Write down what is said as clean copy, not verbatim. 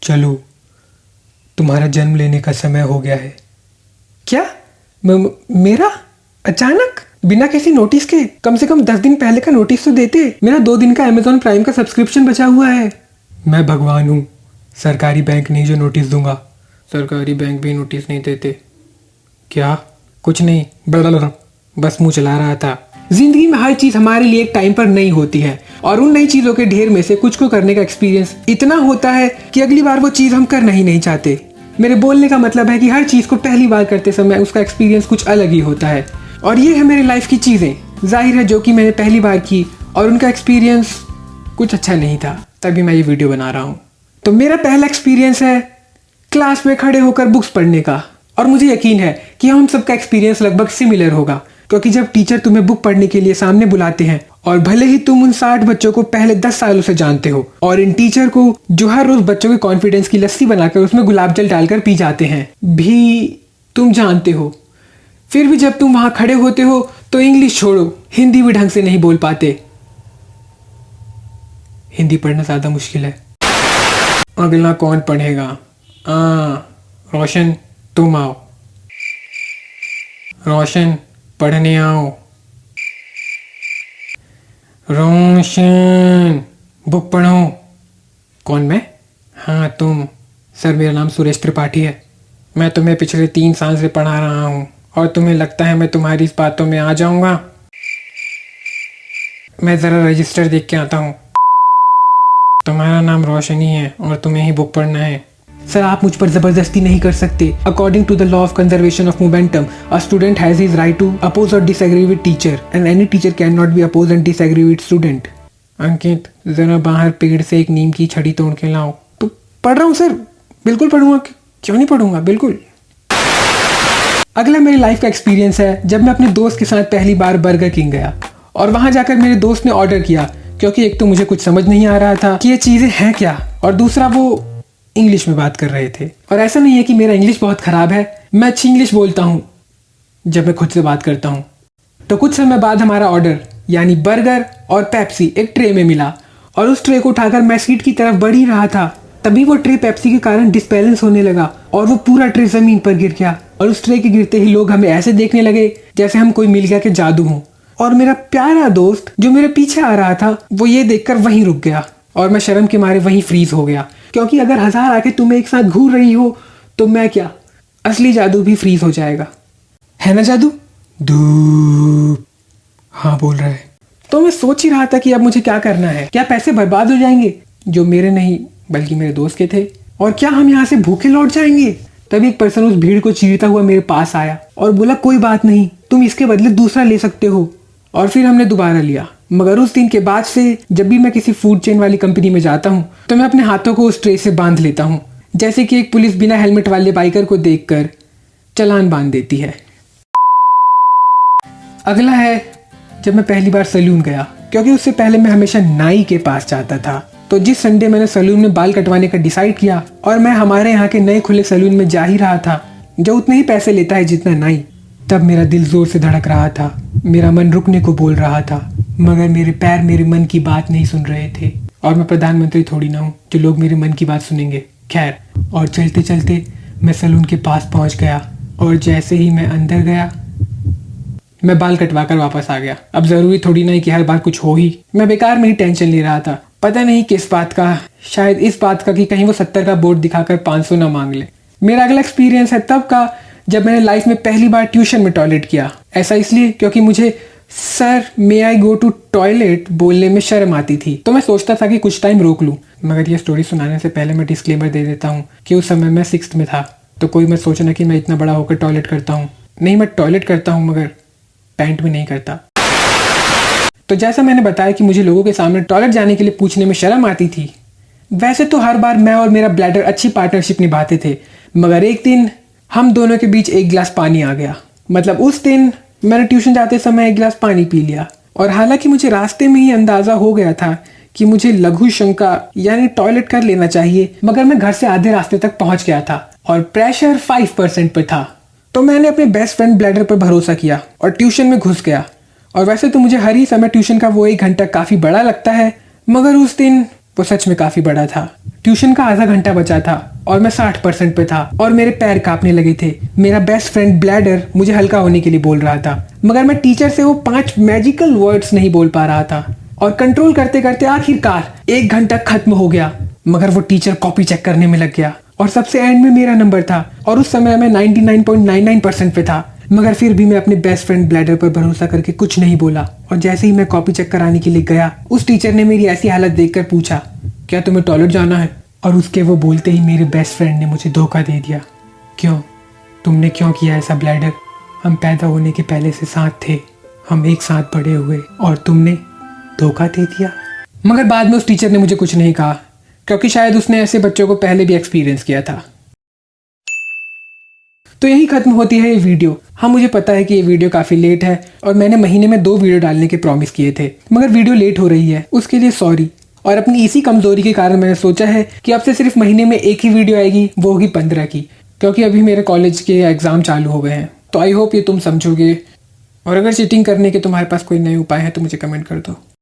चलो, तुम्हारा जन्म लेने का समय हो गया है। क्या? मेरा? अचानक? बिना किसी नोटिस के? कम से कम 10 दिन पहले का नोटिस तो देते। मेरा 2 दिन का अमेजॉन प्राइम का सब्सक्रिप्शन बचा हुआ है। मैं भगवान हूँ, सरकारी बैंक नहीं जो नोटिस दूंगा। सरकारी बैंक भी नोटिस नहीं देते। क्या? कुछ नहीं, बस मुंह चला रहा था। जिंदगी में हर चीज हमारे लिए एक टाइम पर नई होती है और उन नई चीजों के ढेर में से कुछ को करने का एक्सपीरियंस इतना होता है कि अगली बार वो चीज हम करना ही नहीं चाहते। मेरे बोलने का मतलब है कि हर चीज को पहली बार करते समय उसका एक्सपीरियंस कुछ अलग ही होता है और ये है मेरी लाइफ की चीजें, जाहिर है, जो कि मैंने पहली बार की और उनका एक्सपीरियंस कुछ अच्छा नहीं था, तभी मैं ये वीडियो बना रहा हूँ। तो मेरा पहला एक्सपीरियंस है क्लास में खड़े होकर बुक्स पढ़ने का, और मुझे यकीन है कि हम सबका एक्सपीरियंस लगभग सिमिलर होगा, क्योंकि जब टीचर तुम्हें बुक पढ़ने के लिए सामने बुलाते हैं और भले ही तुम उन 60 बच्चों को पहले 10 सालों से जानते हो और इन टीचर को जो हर रोज बच्चों के कॉन्फिडेंस की लस्सी बनाकर उसमें गुलाब जल डालकर पी जाते हैं भी तुम जानते हो, फिर भी जब तुम वहां खड़े होते हो तो इंग्लिश छोड़ो, हिंदी भी ढंग से नहीं बोल पाते। हिंदी पढ़ना ज्यादा मुश्किल है। अगला कौन पढ़ेगा? रोशन, तुम आओ। रोशन, पढ़ने आओ। रोशन, बुक पढ़ो। कौन, मैं? हाँ तुम। सर, मेरा नाम सुरेश त्रिपाठी है। मैं तुम्हें पिछले 3 साल से पढ़ा रहा हूँ और तुम्हें लगता है मैं तुम्हारी इस बातों में आ जाऊंगा? मैं जरा रजिस्टर देख के आता हूँ। तुम्हारा नाम रोशन ही है और तुम्हें ही बुक पढ़ना है। सर, आप मुझ पर जबरदस्ती नहीं कर सकते। According to the law of conservation of momentum, a student has his right to oppose और disagree with teacher and any teacher can not be oppose and disagree with student. Ankit, जरा बाहर पेड़ से एक नीम की छड़ी तोड़ के लाओ। तो पढ़ रहा हूँ सर, बिल्कुल पढ़ूंगा, क्यों नहीं पढ़ूंगा, बिल्कुल। अगला मेरी लाइफ का एक्सपीरियंस है जब मैं अपने दोस्त के साथ पहली बार बर्गर किंग गया और वहां जाकर मेरे दोस्त ने ऑर्डर किया, क्योंकि एक तो मुझे कुछ समझ नहीं आ रहा था कि ये चीजें हैं क्या, और दूसरा वो इंग्लिश में बात कर रहे थे। और ऐसा नहीं है कि मेरा इंग्लिश बहुत खराब है, मैं अच्छी इंग्लिश बोलता हूँ जब मैं खुद से बात करता हूँ। तो कुछ समय बाद हमारा ऑर्डर यानी बर्गर और पेप्सी एक ट्रे में मिला और उस ट्रे को उठाकर मैं सीट की तरफ बढ़ ही रहा था, तभी वो ट्रे पेप्सी के कारण डिसबैलेंस होने लगा और वो पूरा ट्रे जमीन पर गिर गया और उस ट्रे के गिरते ही लोग हमें ऐसे देखने लगे जैसे हम कोई मिल गया के जादू हो। और मेरा प्यारा दोस्त जो मेरे पीछे आ रहा था वो ये देखकर वहीं रुक गया और मैं शर्म के मारे वहीं फ्रीज हो गया, क्योंकि अगर 1000 आके तुम्हें एक साथ घूर रही हो तो मैं क्या, असली जादू भी फ्रीज हो जाएगा, है ना जादू? धूप। हाँ बोल रहा है। तो मैं सोच ही रहा था कि अब मुझे क्या करना है। क्या पैसे बर्बाद हो जाएंगे जो मेरे नहीं बल्कि मेरे दोस्त के थे, और क्या हम यहाँ से भूखे लौट जाएंगे? तभी एक पर्सन उस भीड़ को चीरता हुआ मेरे पास आया और बोला, कोई बात नहीं, तुम इसके बदले दूसरा ले सकते हो। और फिर हमने दोबारा लिया, मगर उस दिन के बाद से जब भी मैं किसी फूड चेन वाली कंपनी में जाता हूँ तो मैं अपने हाथों को उस ट्रे से बांध लेता हूँ, जैसे कि एक पुलिस बिना हेलमेट वाले बाइकर को देखकर चालान बांध देती है। अगला है जब मैं पहली बार सैलून गया, क्योंकि उससे पहले मैं हमेशा नाई के पास जाता था। तो जिस संडे मैंने सैलून में बाल कटवाने का डिसाइड किया और मैं हमारे यहाँ के नए खुले सैलून में जा ही रहा था जो उतने ही पैसे लेता है जितना नाई, तब मेरा दिल जोर से धड़क रहा था, मेरा मन रुकने को बोल रहा था, मगर मेरे पैर मेरे मन की बात नहीं सुन रहे थे। और मैं प्रधानमंत्री थोड़ी ना हूँ जो लोग मेरे मन की बात सुनेंगे। खैर, और चलते चलते मैं सैलून के पास पहुँच गया और जैसे ही मैं अंदर गया मैं बाल कटवा कर वापस आ गया। अब जरूरी थोड़ी ना कि हर बार कुछ हो ही, मैं बेकार में ही टेंशन ले रहा था, पता नहीं किस बात का, शायद इस बात का कि कहीं वो 70 का बोर्ड दिखाकर 500 ना मांग ले। मेरा अगला एक्सपीरियंस है तब का जब मैंने लाइफ में पहली बार ट्यूशन में टॉयलेट किया। ऐसा इसलिए क्योंकि मुझे sir may I go to toilet बोलने में शर्म आती थी, तो मैं सोचता था कि कुछ टाइम रोक लूं। मगर ये स्टोरी सुनाने से पहले मैं डिस्क्लेमर दे देता हूँ कि उस समय मैं 6th में था, तो कोई मत सोचना कि मैं इतना बड़ा होकर टॉयलेट करता हूँ। नहीं, मैं टॉयलेट करता हूँ मगर पैंट में नहीं करता। तो जैसा मैंने बताया कि मुझे लोगों के सामने टॉयलेट जाने के लिए पूछने में शर्म आती थी, वैसे तो हर बार मैं और मेरा ब्लैडर अच्छी पार्टनरशिप निभाते थे, मगर एक दिन हम दोनों के बीच एक गिलास पानी आ गया। मतलब उस दिन मैंने ट्यूशन जाते समय एक गिलास पानी पी लिया, और हालांकि मुझे रास्ते में ही अंदाजा हो गया था कि मुझे लघु शंका यानी टॉयलेट कर लेना चाहिए, मगर मैं घर से आधे रास्ते तक पहुंच गया था और प्रेशर 5% पर था। तो मैंने अपने बेस्ट फ्रेंड ब्लैडर पर भरोसा किया और ट्यूशन में घुस गया। और वैसे तो मुझे हर ही समय ट्यूशन का वो 1 घंटा काफी बड़ा लगता है, मगर उस दिन वो सच में काफी बड़ा था। ट्यूशन का आधा घंटा बचा था और मैं 60% पे था और मेरे पैर कांपने लगे थे। मेरा बेस्ट फ्रेंड ब्लैडर मुझे हल्का होने के लिए बोल रहा था, मगर मैं टीचर से वो 5 मैजिकल वर्ड्स नहीं बोल पा रहा था। और कंट्रोल करते करते आखिरकार 1 घंटा खत्म हो गया, मगर वो टीचर कॉपी चेक करने में लग गया और सबसे एंड में मेरा नंबर था और उस समय मैं 99.99% पे था। मगर फिर भी मैं अपने बेस्ट फ्रेंड ब्लैडर पर भरोसा करके कुछ नहीं बोला और जैसे ही मैं कॉपी चेक कराने के लिए गया, उस टीचर ने मेरी ऐसी हालत देखकर पूछा, क्या तुम्हें टॉयलेट जाना है? और उसके वो बोलते ही मेरे बेस्ट फ्रेंड ने मुझे धोखा दे दिया। क्यों? तुमने क्यों किया ऐसा ब्लैडर? हम पैदा होने के पहले से साथ थे, हम एक साथ बड़े हुए और तुमने धोखा दे दिया। मगर बाद में उस टीचर ने मुझे कुछ नहीं कहा, क्योंकि शायद उसने ऐसे बच्चों को पहले भी एक्सपीरियंस किया था। तो यही खत्म होती है ये वीडियो। हाँ, मुझे पता है कि ये वीडियो काफ़ी लेट है और मैंने महीने में 2 वीडियो डालने के प्रॉमिस किए थे, मगर वीडियो लेट हो रही है, उसके लिए सॉरी। और अपनी इसी कमज़ोरी के कारण मैंने सोचा है कि अब से सिर्फ महीने में एक ही वीडियो आएगी, वो होगी 15 की, क्योंकि अभी मेरे कॉलेज के एग्ज़ाम चालू हो गए हैं। तो आई होप ये तुम समझोगे, और अगर चीटिंग करने के तुम्हारे पास कोई नए उपाय हैं तो मुझे कमेंट कर दो।